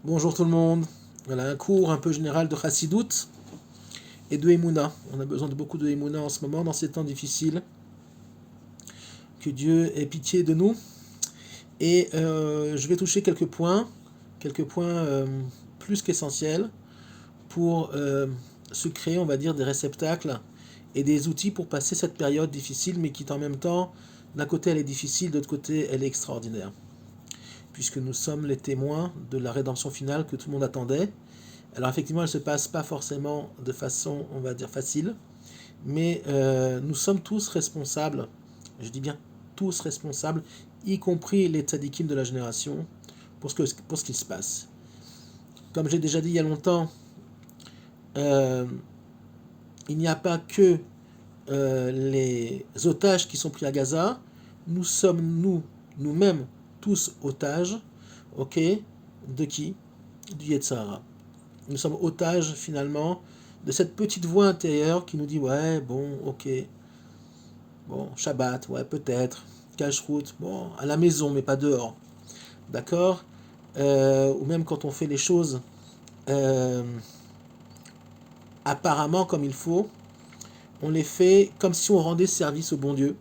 Bonjour tout le monde. Voilà un cours un peu général de Chassidout et de Emouna. On a besoin de beaucoup de Emouna en ce moment, dans ces temps difficiles. Que Dieu ait pitié de nous. Et je vais toucher quelques points plus qu'essentiels pour se créer, on va dire, des réceptacles et des outils pour passer cette période difficile, mais qui en même temps, d'un côté elle est difficile, de l'autre côté elle est extraordinaire. Puisque nous sommes les témoins de la rédemption finale que tout le monde attendait. Alors effectivement, elle ne se passe pas forcément de façon, on va dire, facile, mais nous sommes tous responsables, je dis bien tous responsables, y compris les tzadikim de la génération, pour ce qu'il se passe. Comme j'ai déjà dit il y a longtemps, euh, il n'y a pas que les otages qui sont pris à Gaza, nous sommes nous-mêmes tous otages, ok, de qui? Du Yetzirah. Nous sommes otages finalement de cette petite voix intérieure qui nous dit ouais, bon, ok, bon, Shabbat, ouais, peut-être, cache-route, bon, à la maison, mais pas dehors, d'accord. Ou même quand on fait les choses euh, apparemment comme il faut, on les fait comme si on rendait service au bon Dieu,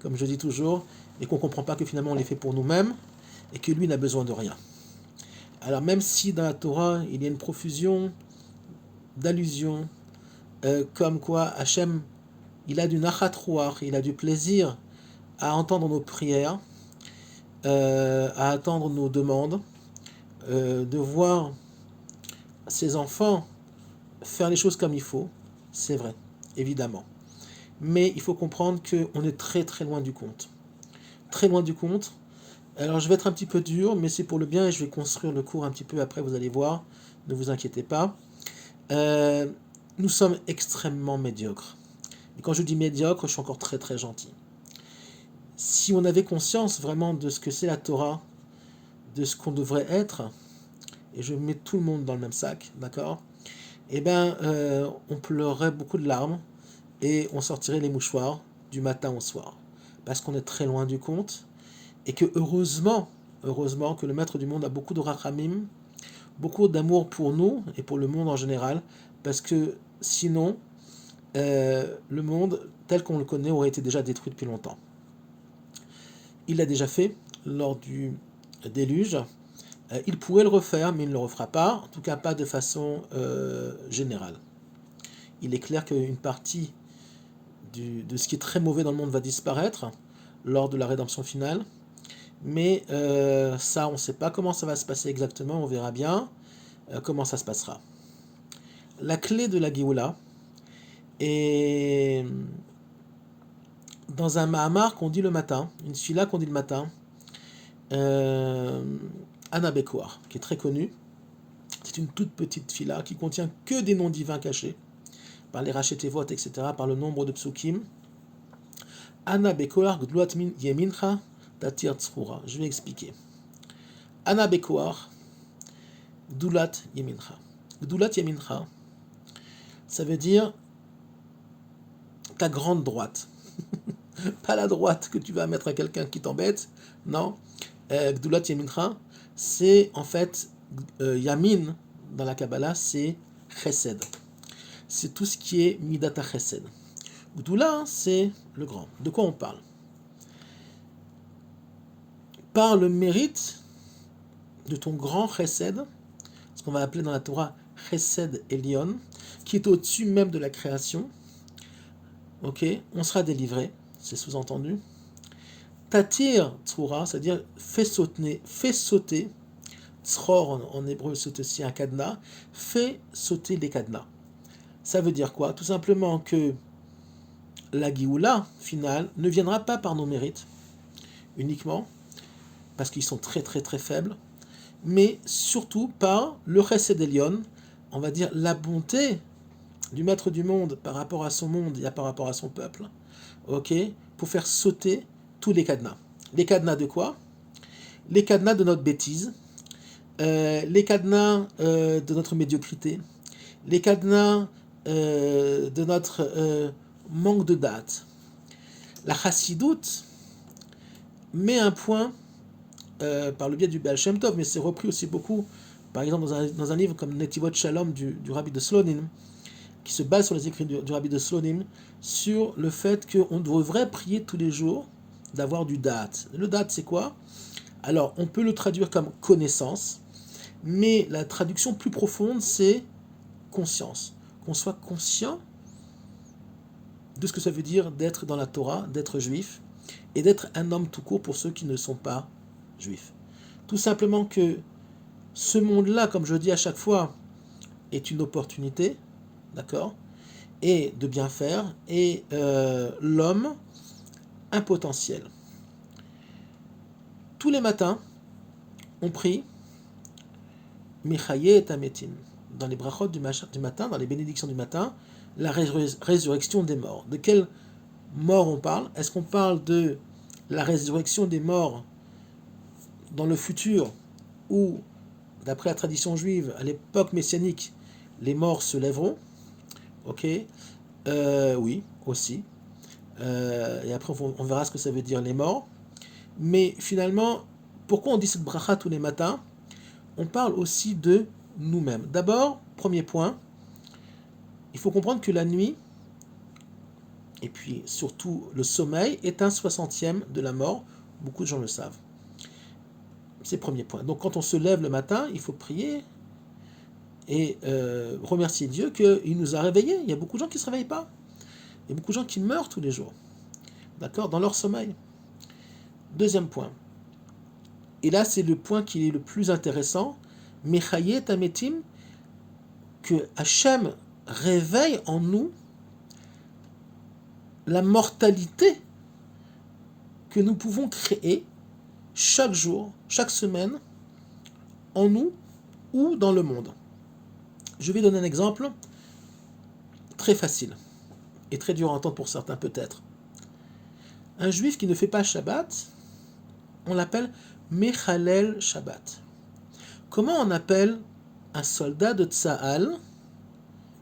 comme je dis toujours, et qu'on ne comprend pas que finalement on les fait pour nous-mêmes et que lui n'a besoin de rien. Alors même si dans la Torah il y a une profusion d'allusions comme quoi Hachem il a du nachat ruach, il a du plaisir à entendre nos prières, à attendre nos demandes, de voir ses enfants faire les choses comme il faut, c'est vrai, évidemment. Mais il faut comprendre qu'on est très très loin du compte. Très loin du compte. Alors je vais être un petit peu dur, mais c'est pour le bien et je vais construire le cours un petit peu après, vous allez voir, ne vous inquiétez pas. Euh, nous sommes extrêmement médiocres. Et quand je dis médiocre, je suis encore très très gentil. Si on avait conscience vraiment de ce que c'est la Torah, de ce qu'on devrait être, et je mets tout le monde dans le même sac, d'accord. Eh bien, on pleurerait beaucoup de larmes et on sortirait les mouchoirs du matin au soir. Parce qu'on est très loin du compte et que heureusement que le Maître du monde a beaucoup de rachamim, beaucoup d'amour pour nous et pour le monde en général, parce que sinon, le monde tel qu'on le connaît aurait été déjà détruit depuis longtemps. Il l'a déjà fait lors du déluge. Il pourrait le refaire, mais il ne le refera pas, en tout cas pas de façon générale. Il est clair qu'une partie de ce qui est très mauvais dans le monde va disparaître lors de la rédemption finale, mais ça, on ne sait pas comment ça va se passer exactement, on verra bien comment ça se passera. La clé de la Géoula est dans un Mahamar qu'on dit le matin, une fila qu'on dit le matin, Anna Bekoar, qui est très connue. C'est une toute petite fila qui contient que des noms divins cachés, par les Rachetevot, etc., par le nombre de psukim. Anna Bekoar, Gdulat Yemincha, Tatir Tzfura. Je vais expliquer. Anna Bekoar, Gdulat Yemincha. Gdulat Yemincha, ça veut dire ta grande droite. Pas la droite que tu vas mettre à quelqu'un qui t'embête, non. Gdulat Yemincha, c'est en fait Yamin dans la Kabbalah, c'est Chesed. C'est tout ce qui est Midata Chesed. Gdula, c'est le grand. De quoi on parle? Par le mérite de ton grand Chesed, ce qu'on va appeler dans la Torah Chesed Elion, qui est au-dessus même de la création, ok, on sera délivré, c'est sous-entendu. Tatir Tzura, c'est-à-dire fais sauter, Tzror en hébreu c'est aussi un cadenas, fais sauter les cadenas. Ça veut dire quoi? Tout simplement que la Géoula finale ne viendra pas par nos mérites uniquement, parce qu'ils sont très très très faibles, mais surtout par le Chesed Elion, on va dire la bonté du Maître du monde par rapport à son monde et par rapport à son peuple, ok, pour faire sauter tous les cadenas. Les cadenas de quoi? Les cadenas de notre bêtise, les cadenas de notre médiocrité, les cadenas de notre manque de date. La Chassidoute met un point par le biais du Baal Shem Tov, mais c'est repris aussi beaucoup Par exemple, dans un livre comme Netivot Shalom du rabbi de Slonim, qui se base sur les écrits du rabbi de Slonim, sur le fait qu'on devrait prier tous les jours d'avoir du date. Le date, c'est quoi? Alors, on peut le traduire comme connaissance, mais la traduction plus profonde, c'est conscience. Qu'on soit conscient de ce que ça veut dire d'être dans la Torah, d'être juif, et d'être un homme tout court pour ceux qui ne sont pas juifs. Tout simplement que ce monde-là, comme je dis à chaque fois, est une opportunité, d'accord, et de bien faire, et l'homme, un potentiel. Tous les matins, on prie Michaye et Ametim. Dans les brachot du matin, dans les bénédictions du matin, la résurrection des morts. De quelle mort on parle? Est-ce qu'on parle de la résurrection des morts dans le futur, où, d'après la tradition juive, à l'époque messianique, les morts se lèveront? Ok, oui, aussi. Et après, on verra ce que ça veut dire les morts. Mais finalement, pourquoi on dit cette bracha tous les matins? On parle aussi de nous-mêmes. D'abord, premier point, il faut comprendre que la nuit, et puis surtout le sommeil, est un 60e de la mort. Beaucoup de gens le savent. C'est le premier point. Donc quand on se lève le matin, il faut prier et remercier Dieu qu'il nous a réveillés. Il y a beaucoup de gens qui ne se réveillent pas. Il y a beaucoup de gens qui meurent tous les jours. D'accord? Dans leur sommeil. Deuxième point. Et là, c'est le point qui est le plus intéressant. Mechaye Tametim, que Hachem réveille en nous la mortalité que nous pouvons créer chaque jour, chaque semaine, en nous ou dans le monde. Je vais donner un exemple très facile et très dur à entendre pour certains peut-être. Un juif qui ne fait pas Shabbat, on l'appelle Mechalel Shabbat. Comment on appelle un soldat de Tsahal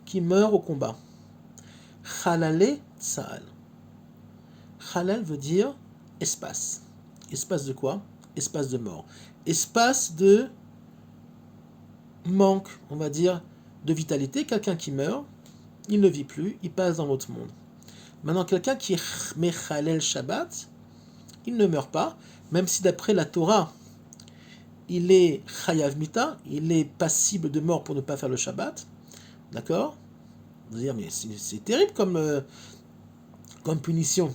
qui meurt au combat? Chalale Tsahal. Chalal veut dire espace. Espace de quoi? Espace de mort. Espace de manque, on va dire, de vitalité. Quelqu'un qui meurt, il ne vit plus, il passe dans l'autre monde. Maintenant, quelqu'un qui est Mechalel Shabbat, il ne meurt pas, même si d'après la Torah, il est Chayav Mita, il est passible de mort pour ne pas faire le Shabbat. D'accord? Vous allez dire, mais c'est terrible comme punition.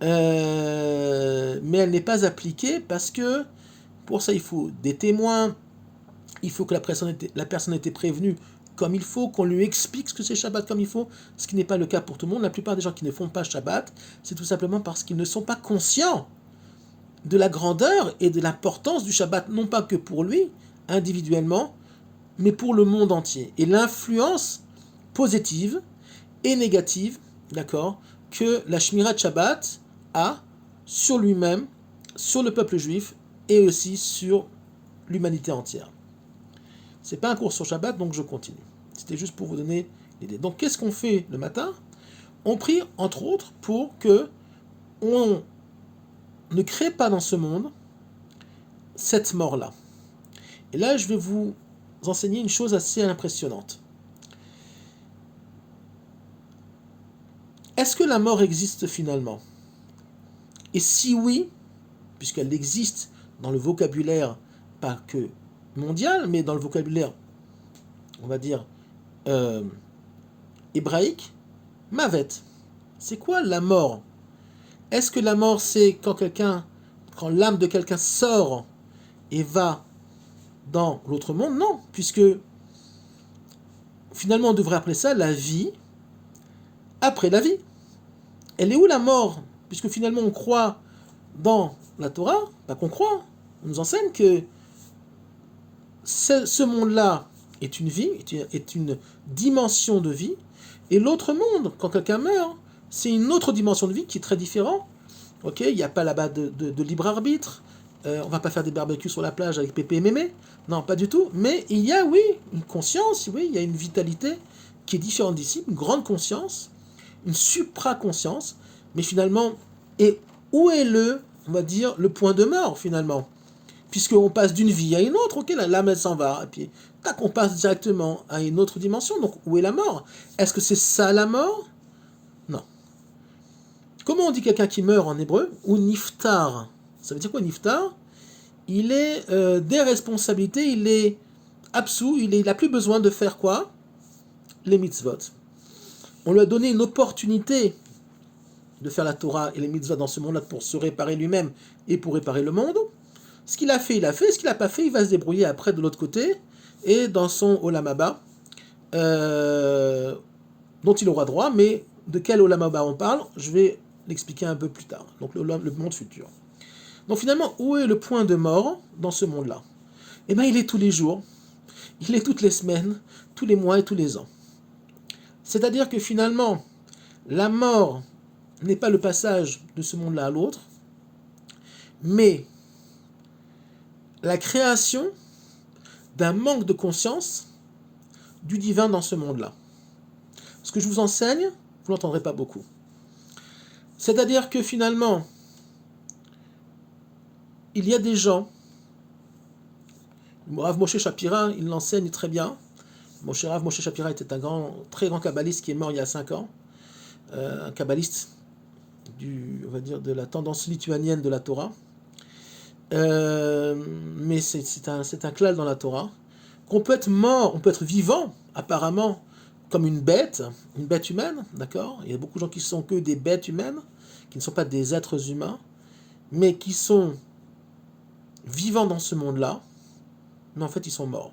Mais elle n'est pas appliquée parce que pour ça, il faut des témoins, il faut que la personne ait été prévenue comme il faut, qu'on lui explique ce que c'est Shabbat comme il faut, ce qui n'est pas le cas pour tout le monde. La plupart des gens qui ne font pas Shabbat, c'est tout simplement parce qu'ils ne sont pas conscients de la grandeur et de l'importance du Shabbat, non pas que pour lui, individuellement, mais pour le monde entier. Et l'influence positive et négative, d'accord, que la Shmirat Shabbat a sur lui-même, sur le peuple juif et aussi sur l'humanité entière. C'est pas un cours sur Shabbat, donc je continue. C'était juste pour vous donner l'idée. Donc qu'est-ce qu'on fait le matin? On prie, entre autres, pour que on ne crée pas dans ce monde cette mort-là. Et là, je vais vous enseigner une chose assez impressionnante. Est-ce que la mort existe finalement? Et si oui, puisqu'elle existe dans le vocabulaire, pas que mondial, mais dans le vocabulaire, on va dire, hébraïque, mavet. C'est quoi la mort? Est-ce que la mort, c'est quand l'âme de quelqu'un sort et va dans l'autre monde? Non, puisque finalement on devrait appeler ça la vie après la vie. Elle est où la mort? Puisque finalement on croit dans la Torah, pas qu'on croit, on nous enseigne que ce monde-là est une vie, est une dimension de vie, et l'autre monde, quand quelqu'un meurt, c'est une autre dimension de vie qui est très différente. Ok, il n'y a pas là-bas de libre arbitre. On va pas faire des barbecues sur la plage avec Pépé et Mémé. Non, pas du tout. Mais il y a, oui, une conscience, oui, il y a une vitalité qui est différente d'ici, une grande conscience, une supra-conscience. Mais finalement, et où est on va dire, le point de mort finalement? puisqu'on passe d'une vie à une autre, ok, l'âme elle s'en va, et puis tac, on passe directement à une autre dimension. Donc où est la mort? Est-ce que c'est ça la mort? Non. Comment on dit quelqu'un qui meurt en hébreu? Ou niftar. Ça veut dire quoi niftar? Il est des responsabilités, il est absous, il n'a plus besoin de faire quoi? Les mitzvot. On lui a donné une opportunité de faire la Torah et les mitzvot dans ce monde-là pour se réparer lui-même et pour réparer le monde. Ce qu'il a fait, il a fait. Ce qu'il n'a pas fait, il va se débrouiller après de l'autre côté et dans son Olam Haba, dont il aura droit. Mais de quel Olam Haba on parle, je vais l'expliquer un peu plus tard. Donc le monde futur. Donc finalement, où est le point de mort dans ce monde-là? Eh bien, il est tous les jours, il est toutes les semaines, tous les mois et tous les ans. C'est-à-dire que finalement, la mort n'est pas le passage de ce monde-là à l'autre, mais la création d'un manque de conscience du divin dans ce monde-là. Ce que je vous enseigne, vous ne l'entendrez pas beaucoup. C'est-à-dire que finalement, il y a des gens, Rav Moshe Shapira, il l'enseigne très bien. Rav Moshe Shapira était un très grand kabbaliste qui est mort il y a 5 ans. Un kabbaliste on va dire, de la tendance lituanienne de la Torah. Mais c'est un klal dans la Torah. Qu'on peut être mort, on peut être vivant, apparemment, comme une bête humaine, d'accord? Il y a beaucoup de gens qui sont que des bêtes humaines, qui ne sont pas des êtres humains, mais qui sont vivants dans ce monde-là, mais en fait ils sont morts.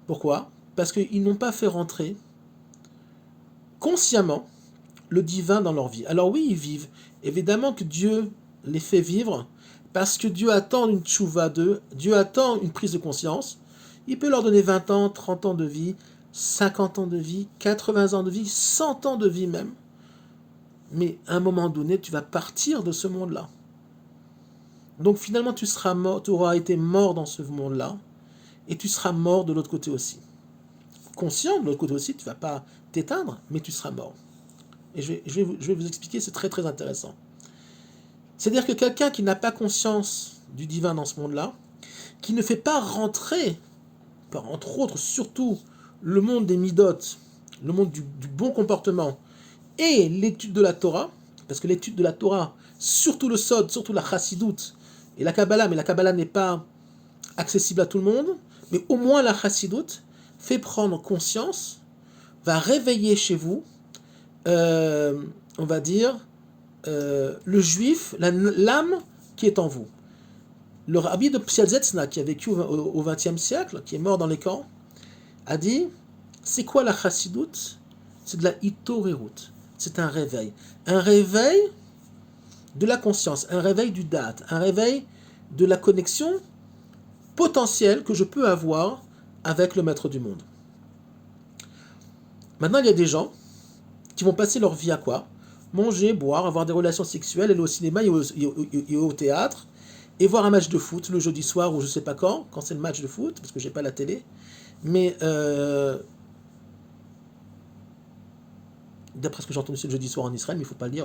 Pourquoi? Parce qu'ils n'ont pas fait rentrer consciemment le divin dans leur vie. Alors oui, ils vivent. Évidemment que Dieu les fait vivre, parce que Dieu attend une tchouva d'eux, Dieu attend une prise de conscience. Il peut leur donner 20 ans, 30 ans de vie, 50 ans de vie, 80 ans de vie, 100 ans de vie même. Mais à un moment donné, tu vas partir de ce monde-là. Donc finalement, tu seras mort, tu auras été mort dans ce monde-là, et tu seras mort de l'autre côté aussi. Conscient de l'autre côté aussi, tu ne vas pas t'éteindre, mais tu seras mort. Et je vais vous expliquer, c'est très très intéressant. C'est-à-dire que quelqu'un qui n'a pas conscience du divin dans ce monde-là, qui ne fait pas rentrer, entre autres, surtout le monde des midot, le monde du bon comportement, et l'étude de la Torah, parce que l'étude de la Torah, surtout le Sod, surtout la Chassidoute, et la Kabbalah, mais la Kabbalah n'est pas accessible à tout le monde, mais au moins la Chassidoute fait prendre conscience, va réveiller chez vous, on va dire, le juif, l'âme qui est en vous. Le rabbi de Psiazetzna, qui a vécu au XXe siècle, qui est mort dans les camps, a dit, c'est quoi la chassidoute? C'est de la hitorerut. C'est un réveil. Un réveil de la conscience, un réveil du date, un réveil de la connexion potentielle que je peux avoir avec le maître du monde. Maintenant, il y a des gens qui vont passer leur vie à quoi? Manger, boire, avoir des relations sexuelles, aller au cinéma et au théâtre, et voir un match de foot le jeudi soir ou je sais pas quand c'est le match de foot, parce que j'ai pas la télé. Mais d'après ce que j'ai entendu, c'est le jeudi soir en Israël, mais il ne faut pas le dire.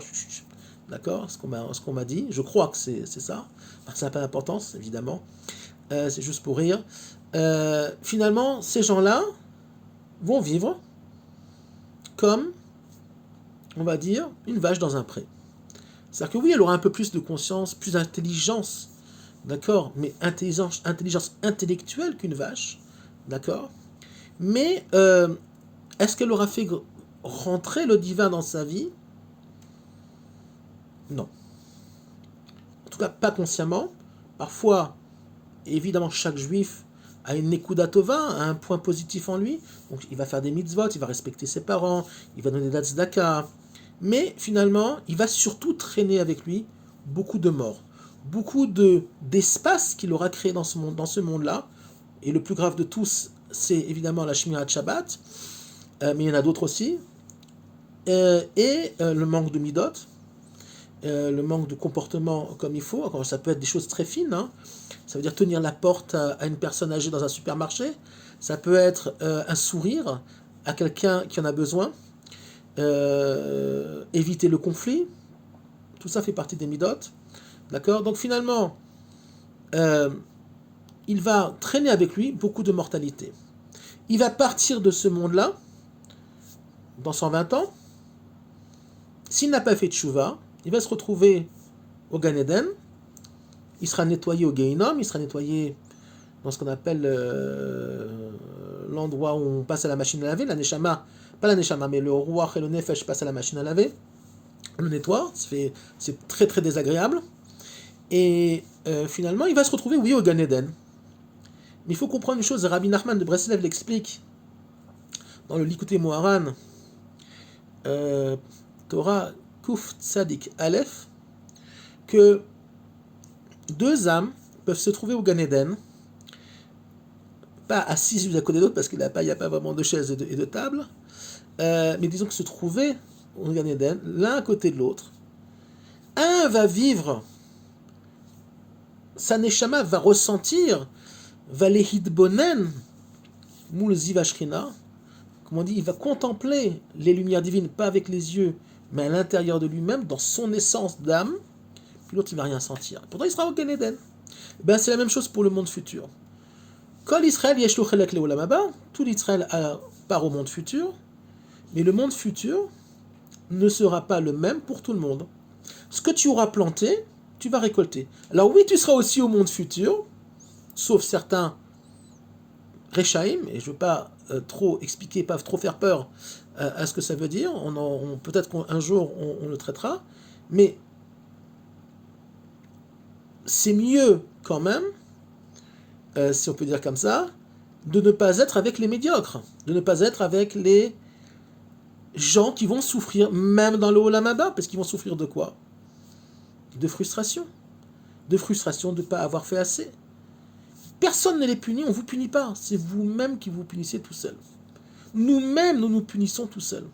D'accord? Ce qu'on m'a dit. Je crois que c'est ça. Ça n'a pas d'importance, évidemment. C'est juste pour rire. Finalement, ces gens-là vont vivre comme, on va dire, une vache dans un pré. C'est-à-dire que oui, elle aura un peu plus de conscience, plus d'intelligence, d'accord? Mais intelligence intellectuelle qu'une vache, d'accord? Mais est-ce qu'elle aura fait rentrer le divin dans sa vie? Non. En tout cas, pas consciemment. Parfois, évidemment, chaque juif a une nekuda tova, a un point positif en lui. Donc, il va faire des mitzvot, il va respecter ses parents, il va donner de la tzedaka. Mais finalement, il va surtout traîner avec lui beaucoup de morts, beaucoup d'espace qu'il aura créé dans ce monde-là. Et le plus grave de tous, c'est évidemment la Shmirat Shabbat, mais il y en a d'autres aussi. Et le manque de midot, le manque de comportement comme il faut. Alors, ça peut être des choses très fines, hein. Ça veut dire tenir la porte à une personne âgée dans un supermarché. Ça peut être un sourire à quelqu'un qui en a besoin. Éviter le conflit. Tout ça fait partie des midot. D'accord? Donc finalement, euh, il va traîner avec lui beaucoup de mortalité. Il va partir de ce monde-là dans 120 ans. S'il n'a pas fait de tchouva, il va se retrouver au Gan Eden, il sera nettoyé au Gehinom, il sera nettoyé dans ce qu'on appelle l'endroit où on passe à la machine à laver, la neshama, pas la neshama, mais le ruach et le nefesh passent à la machine à laver, on le nettoie, c'est très très désagréable, et finalement il va se retrouver, oui, au Gan Eden. Mais il faut comprendre une chose, Rabbi Nachman de Breslev l'explique dans le Likutei Moharan, Torah Kuf Tzadik Aleph, que deux âmes peuvent se trouver au Gan Eden, pas assises l'une à côté de l'autre parce qu'il n'y a pas vraiment de chaises et de tables, mais disons que se trouver au Gan Eden, l'un à côté de l'autre. Un va vivre, sa neshama va ressentir, va les hitbonen, moul zivashrina, comme on dit, il va contempler les lumières divines, pas avec les yeux, mais à l'intérieur de lui-même, dans son essence d'âme, puis l'autre il va rien sentir. Pourtant il sera au Gan Eden. Ben, c'est la même chose pour le monde futur. Kol Israël yeshlo chelek leolam haba, tout l'Israël part au monde futur, mais le monde futur ne sera pas le même pour tout le monde. Ce que tu auras planté, tu vas récolter. Alors oui, tu seras aussi au monde futur, sauf certains Rechaim, et je ne veux pas trop expliquer, pas trop faire peur à ce que ça veut dire, peut-être qu'un jour on le traitera, mais c'est mieux quand même, si on peut dire comme ça, de ne pas être avec les médiocres, de ne pas être avec les gens qui vont souffrir, même dans le Olam Haba, parce qu'ils vont souffrir de quoi? De frustration de ne pas avoir fait assez. Personne ne les punit, on ne vous punit pas, c'est vous-même qui vous punissez tout seul. Nous-mêmes, nous nous punissons tout seuls.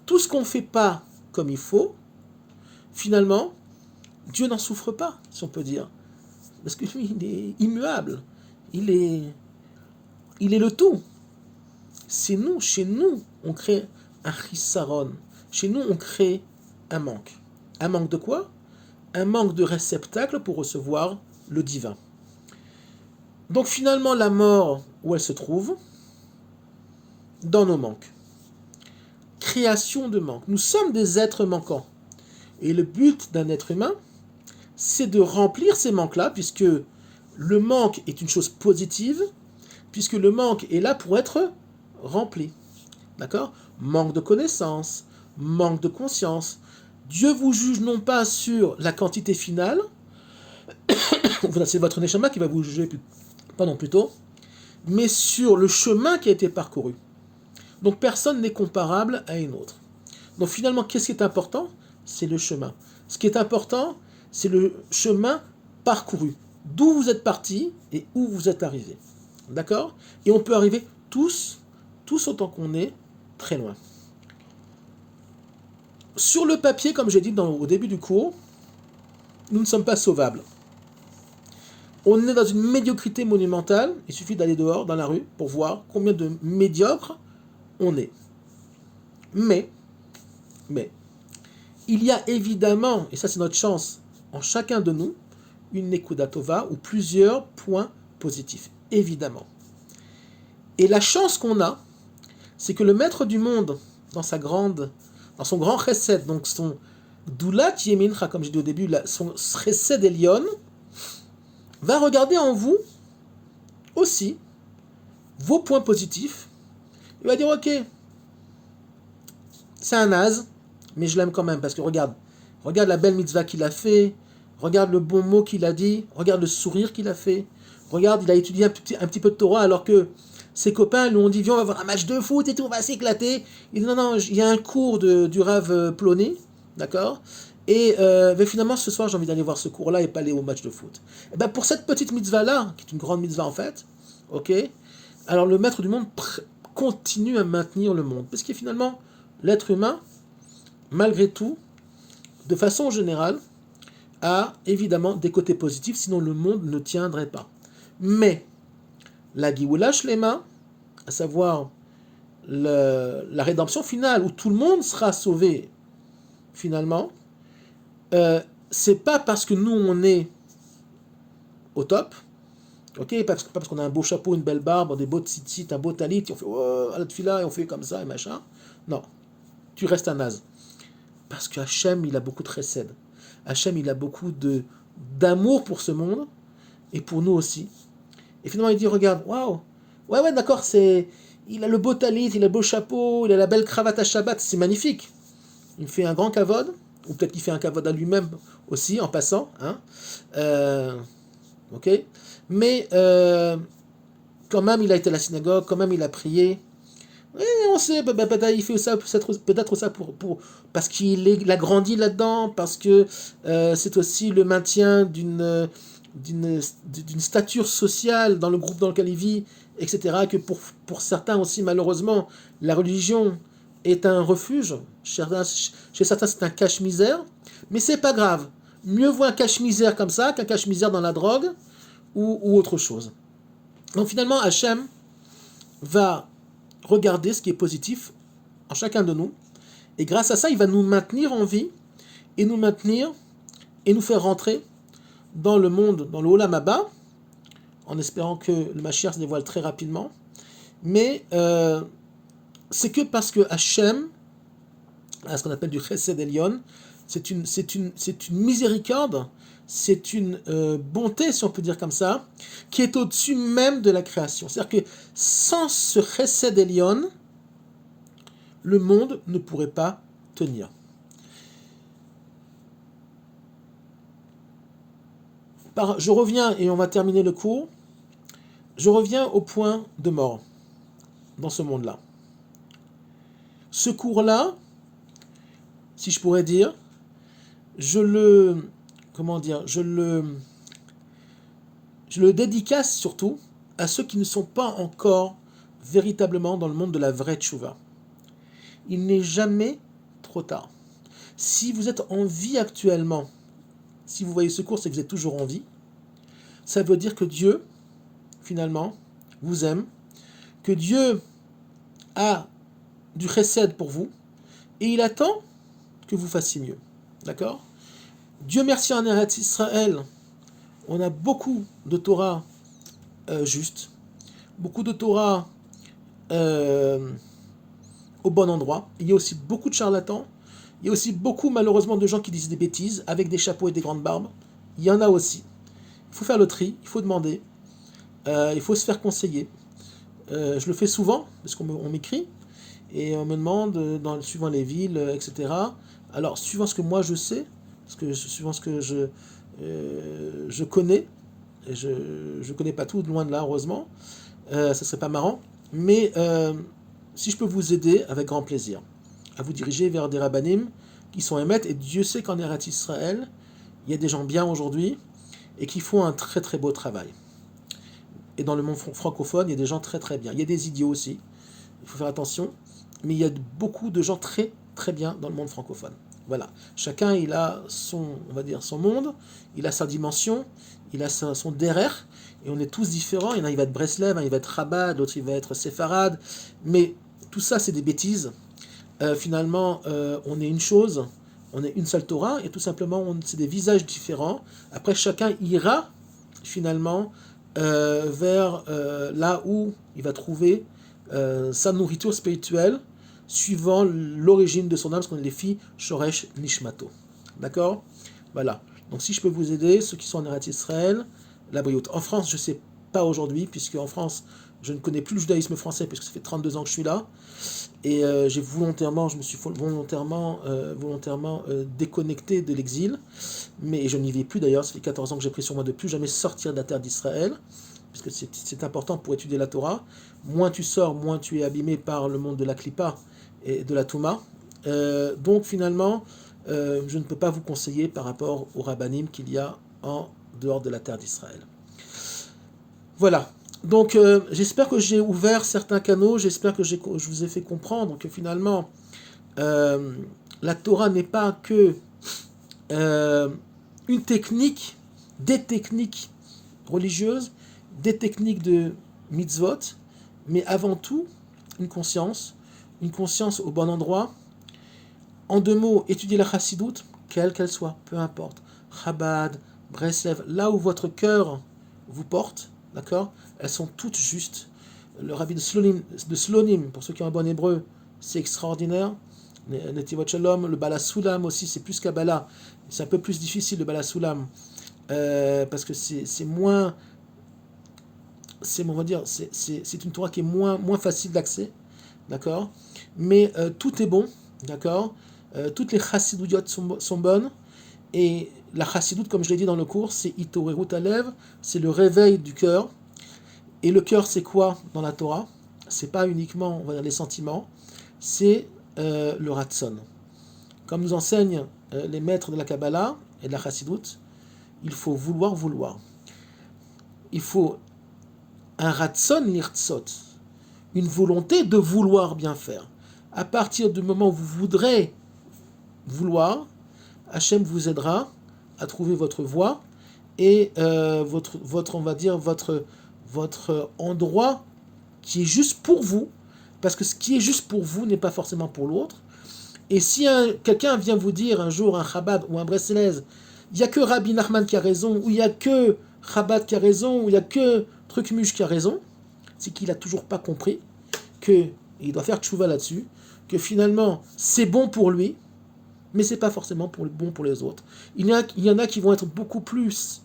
Tout ce qu'on ne fait pas comme il faut, finalement, Dieu n'en souffre pas, si on peut dire. Parce que lui, il est immuable. Il est le tout. C'est nous, chez nous, on crée un chisaron. Chez nous, on crée un manque. Un manque de quoi? Un manque de réceptacle pour recevoir le divin. Donc finalement, la mort, où elle se trouve? Dans nos manques. Création de manque. Nous sommes des êtres manquants. Et le but d'un être humain, c'est de remplir ces manques-là, puisque le manque est une chose positive, puisque le manque est là pour être rempli. D'accord? Manque de connaissance, manque de conscience. Dieu vous juge non pas sur la quantité finale, c'est votre neshama qui va vous juger, plutôt, mais sur le chemin qui a été parcouru. Donc personne n'est comparable à une autre. Donc finalement, qu'est-ce qui est important? C'est le chemin. Ce qui est important, c'est le chemin parcouru. D'où vous êtes parti et où vous êtes arrivé. D'accord? Et on peut arriver tous autant qu'on est, très loin. Sur le papier, comme j'ai dit au début du cours, nous ne sommes pas sauvables. On est dans une médiocrité monumentale. Il suffit d'aller dehors, dans la rue, pour voir combien de médiocres on est. Mais, il y a évidemment, et ça c'est notre chance, en chacun de nous, une Nekuda Tova ou plusieurs points positifs. Évidemment. Et la chance qu'on a, c'est que le maître du monde, dans son grand chesed, donc son Doulat Yemincha, comme j'ai dit au début, son chesed Elion, va regarder en vous aussi vos points positifs. Il va dire, ok, c'est un naze, mais je l'aime quand même, parce que regarde la belle mitzvah qu'il a fait, regarde le bon mot qu'il a dit, regarde le sourire qu'il a fait, regarde, il a étudié un petit peu de Torah, alors que ses copains lui ont dit, viens, on va voir un match de foot et tout, on va s'éclater. Il dit, non, il y a un cours du Rav Ploni, d'accord? Et finalement, ce soir, j'ai envie d'aller voir ce cours-là et pas aller au match de foot. Et ben, pour cette petite mitzvah-là, qui est une grande mitzvah en fait, ok, alors le maître du monde continue à maintenir le monde. Parce que finalement, l'être humain, malgré tout, de façon générale, a évidemment des côtés positifs, sinon le monde ne tiendrait pas. Mais la Géoula Shlema, à savoir la rédemption finale, où tout le monde sera sauvé, finalement, c'est pas parce que nous on est au top. Ok, pas parce qu'on a un beau chapeau, une belle barbe, des beaux tzitzit, un beau talit, et on fait oh, à la tefila, et on fait comme ça, et machin. Non, tu restes un naze. Parce que Hachem, il a beaucoup de chesed. Hachem, il a beaucoup d'amour pour ce monde, et pour nous aussi. Et finalement, il dit, regarde, waouh, ouais, d'accord, il a le beau talit, il a le beau chapeau, il a la belle cravate à Shabbat, c'est magnifique. Il fait un grand kavod, ou peut-être qu'il fait un kavod à lui-même aussi, en passant, hein. Ok. Mais quand même, il a été à la synagogue, quand même, il a prié. Et on sait, peut-être il fait ça, peut-être ça parce qu'il a grandi là-dedans, parce que c'est aussi le maintien d'une stature sociale dans le groupe dans lequel il vit, etc. Que pour certains aussi, malheureusement, la religion est un refuge. Chez certains, c'est un cache-misère. Mais c'est pas grave. Mieux vaut un cache-misère comme ça qu'un cache-misère dans la drogue ou autre chose. Donc finalement, Hachem va regarder ce qui est positif en chacun de nous. Et grâce à ça, il va nous maintenir en vie et nous maintenir et nous faire rentrer dans le monde, dans le Olam Haba, en espérant que le Mashiach se dévoile très rapidement. Mais c'est que parce que Hachem a ce qu'on appelle du Chesed Elyon, c'est une miséricorde, c'est une bonté, si on peut dire comme ça, qui est au-dessus même de la création. C'est-à-dire que sans ce Chesed Elyon, le monde ne pourrait pas tenir. Je reviens, et on va terminer le cours, je reviens au point de mort dans ce monde-là. Ce cours-là, si je pourrais dire, je le dédicace surtout à ceux qui ne sont pas encore véritablement dans le monde de la vraie tchouva. Il n'est jamais trop tard. Si vous êtes en vie actuellement, si vous voyez ce cours, c'est que vous êtes toujours en vie, ça veut dire que Dieu, finalement, vous aime, que Dieu a du chesed pour vous, et il attend que vous fassiez mieux. D'accord ? Dieu merci en Eretz Israël, on a beaucoup de Torah juste, beaucoup de Torah au bon endroit. Il y a aussi beaucoup de charlatans, il y a aussi beaucoup malheureusement de gens qui disent des bêtises avec des chapeaux et des grandes barbes. Il y en a aussi. Il faut faire le tri, il faut demander, il faut se faire conseiller. Je le fais souvent, parce qu'on m'écrit, et on me demande, suivant les villes, etc. Alors, suivant ce que moi je sais, suivant ce que je connais, et je connais pas tout, loin de là, heureusement, ça serait pas marrant, mais si je peux vous aider, avec grand plaisir, à vous diriger vers des rabbanim qui sont émettes, et Dieu sait qu'en Eretz Israël, il y a des gens bien aujourd'hui, et qui font un très très beau travail. Et dans le monde francophone, il y a des gens très très bien. Il y a des idiots aussi, il faut faire attention, mais il y a beaucoup de gens très très bien dans le monde francophone. Voilà. Chacun, il a son monde, il a sa dimension, il a son derer, et on est tous différents. Il y en a, il va être Breslev, il va être Rabat, l'autre il va être Séfarade, mais tout ça c'est des bêtises. Finalement, on est une chose, on est une seule Torah, et tout simplement, c'est des visages différents. Après, chacun ira finalement vers là où il va trouver sa nourriture spirituelle, suivant l'origine de son âme, ce qu'on les filles Shoresh Nishmato. D'accord ? Voilà. Donc si je peux vous aider, ceux qui sont en Eretz Israël, la brioute. En France, je ne sais pas aujourd'hui, puisque en France, je ne connais plus le judaïsme français, puisque ça fait 32 ans que je suis là. Et je me suis volontairement déconnecté de l'exil. Mais je n'y vis plus d'ailleurs, ça fait 14 ans que j'ai pris sur moi de plus jamais sortir de la terre d'Israël, puisque c'est important pour étudier la Torah. Moins tu sors, moins tu es abîmé par le monde de la Klippa et de la Touma. Donc finalement, je ne peux pas vous conseiller par rapport aux rabbanim qu'il y a en dehors de la terre d'Israël. Voilà. Donc j'espère que j'ai ouvert certains canaux, j'espère que je vous ai fait comprendre que finalement, la Torah n'est pas que une technique, des techniques religieuses, des techniques de mitzvot, mais avant tout, une conscience au bon endroit. En 2 mots, étudier la chassidoute, quelle qu'elle soit, peu importe, Chabad, Breslev, là où votre cœur vous porte, d'accord? Elles sont toutes justes. Le rabbi de Slonim, pour ceux qui ont un bon hébreu, c'est extraordinaire. Netivot Shalom, le Bala Sulam aussi, c'est plus Kabbalah. C'est un peu plus difficile le Bala Sulam, parce que c'est moins, on va dire, c'est une Torah qui est moins facile d'accès, d'accord? Mais tout est bon, d'accord? Toutes les chassidouyot sont bonnes. Et la chassidoute, comme je l'ai dit dans le cours, c'est Itorerut Alev, c'est le réveil du cœur. Et le cœur, c'est quoi dans la Torah? C'est pas uniquement, on va dire, les sentiments, c'est le ratson. Comme nous enseignent les maîtres de la Kabbalah et de la chassidoute, il faut vouloir. Il faut un ratson lirtzot, une volonté de vouloir bien faire. À partir du moment où vous voudrez vouloir, Hachem vous aidera à trouver votre voie et on va dire, votre endroit qui est juste pour vous, parce que ce qui est juste pour vous n'est pas forcément pour l'autre. Et si quelqu'un vient vous dire un jour, un Chabad ou un Bresselez, il n'y a que Rabbi Nachman qui a raison, ou il n'y a que Chabad qui a raison, ou il n'y a que Trucmuche qui a raison, c'est qu'il n'a toujours pas compris qu'il doit faire tchouva là-dessus, que finalement c'est bon pour lui, mais c'est pas forcément bon pour les autres. Il y en a qui vont être beaucoup plus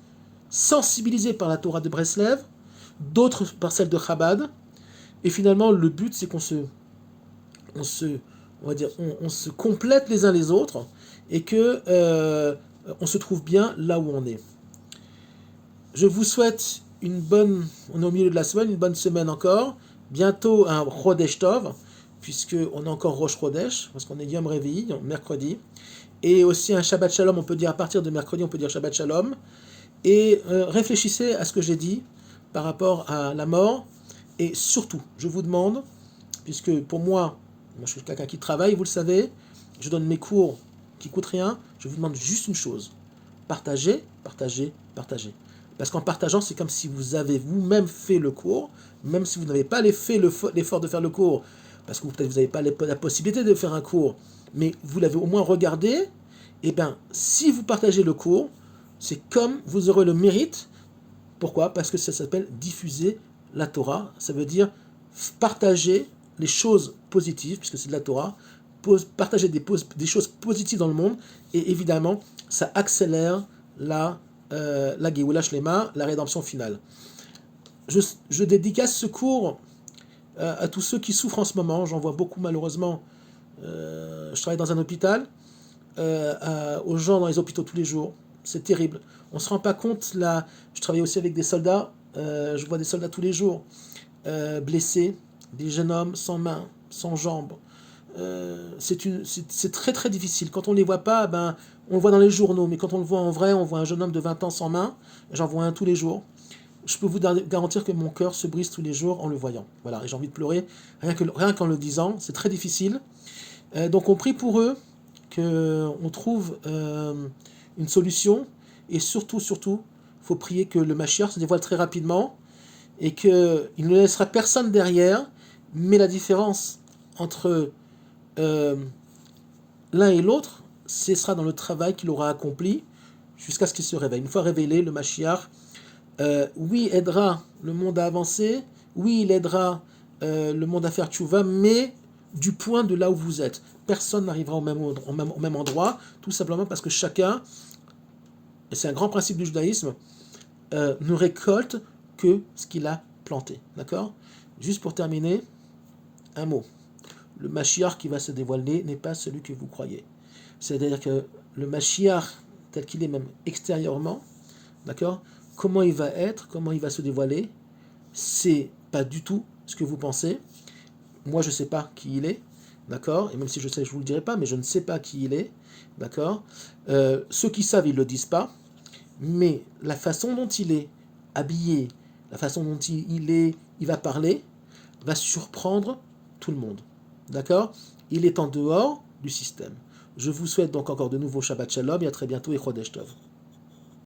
sensibilisés par la Torah de Breslev, d'autres par celle de Chabad, et finalement le but c'est qu'on se complète les uns les autres, et que on se trouve bien là où on est. Je vous souhaite on est au milieu de la semaine, une bonne semaine encore, bientôt un Chodesh Tov, puisqu'on a encore Rosh Chodesh, parce qu'on est Yom Revi'i, mercredi, et aussi un Shabbat Shalom, on peut dire à partir de mercredi, on peut dire Shabbat Shalom, et réfléchissez à ce que j'ai dit par rapport à la mort, et surtout, je vous demande, puisque pour moi je suis quelqu'un qui travaille, vous le savez, je donne mes cours qui coûtent rien, je vous demande juste une chose, partagez. Parce qu'en partageant, c'est comme si vous avez vous-même fait le cours, même si vous n'avez pas fait l'effort de faire le cours, parce que peut-être vous n'avez pas la possibilité de faire un cours, mais vous l'avez au moins regardé, et bien, si vous partagez le cours, c'est comme vous aurez le mérite. Pourquoi? Parce que ça s'appelle diffuser la Torah, ça veut dire partager les choses positives, puisque c'est de la Torah, partager des choses positives dans le monde, et évidemment, ça accélère la Geoula Shlema, la rédemption finale. Je dédicace ce cours à tous ceux qui souffrent en ce moment. J'en vois beaucoup malheureusement. Je travaille dans un hôpital, aux gens dans les hôpitaux tous les jours. C'est terrible. On ne se rend pas compte. Là, je travaille aussi avec des soldats. Je vois des soldats tous les jours blessés, des jeunes hommes sans mains, sans jambes. C'est très très difficile. Quand on ne les voit pas, on le voit dans les journaux, mais quand on le voit en vrai, on voit un jeune homme de 20 ans sans main, j'en vois un tous les jours. Je peux vous garantir que mon cœur se brise tous les jours en le voyant. Voilà, et j'ai envie de pleurer, rien qu'en le disant, c'est très difficile. Donc on prie pour eux, qu'on trouve une solution, et surtout, il faut prier que le Mashiach se dévoile très rapidement, et qu'il ne laissera personne derrière, mais la différence entre l'un et l'autre, ce sera dans le travail qu'il aura accompli jusqu'à ce qu'il se réveille. Une fois révélé, le Mashiach, oui, aidera le monde à avancer, oui, il aidera le monde à faire tchouva, mais du point de là où vous êtes. Personne n'arrivera au même endroit, tout simplement parce que chacun, et c'est un grand principe du judaïsme, ne récolte que ce qu'il a planté. D'accord? Juste pour terminer, un mot. Le Mashiach qui va se dévoiler n'est pas celui que vous croyez. C'est-à-dire que le Mashiach, tel qu'il est même extérieurement, d'accord, comment il va être, comment il va se dévoiler, c'est pas du tout ce que vous pensez. Moi, je ne sais pas qui il est, d'accord, et même si je sais, je ne vous le dirai pas, mais je ne sais pas qui il est, d'accord. Ceux qui savent, ils ne le disent pas, mais la façon dont il est habillé, la façon dont il va parler, va surprendre tout le monde. D'accord? Il est en dehors du système. Je vous souhaite donc encore de nouveau Shabbat Shalom et à très bientôt et Chodesh Tov.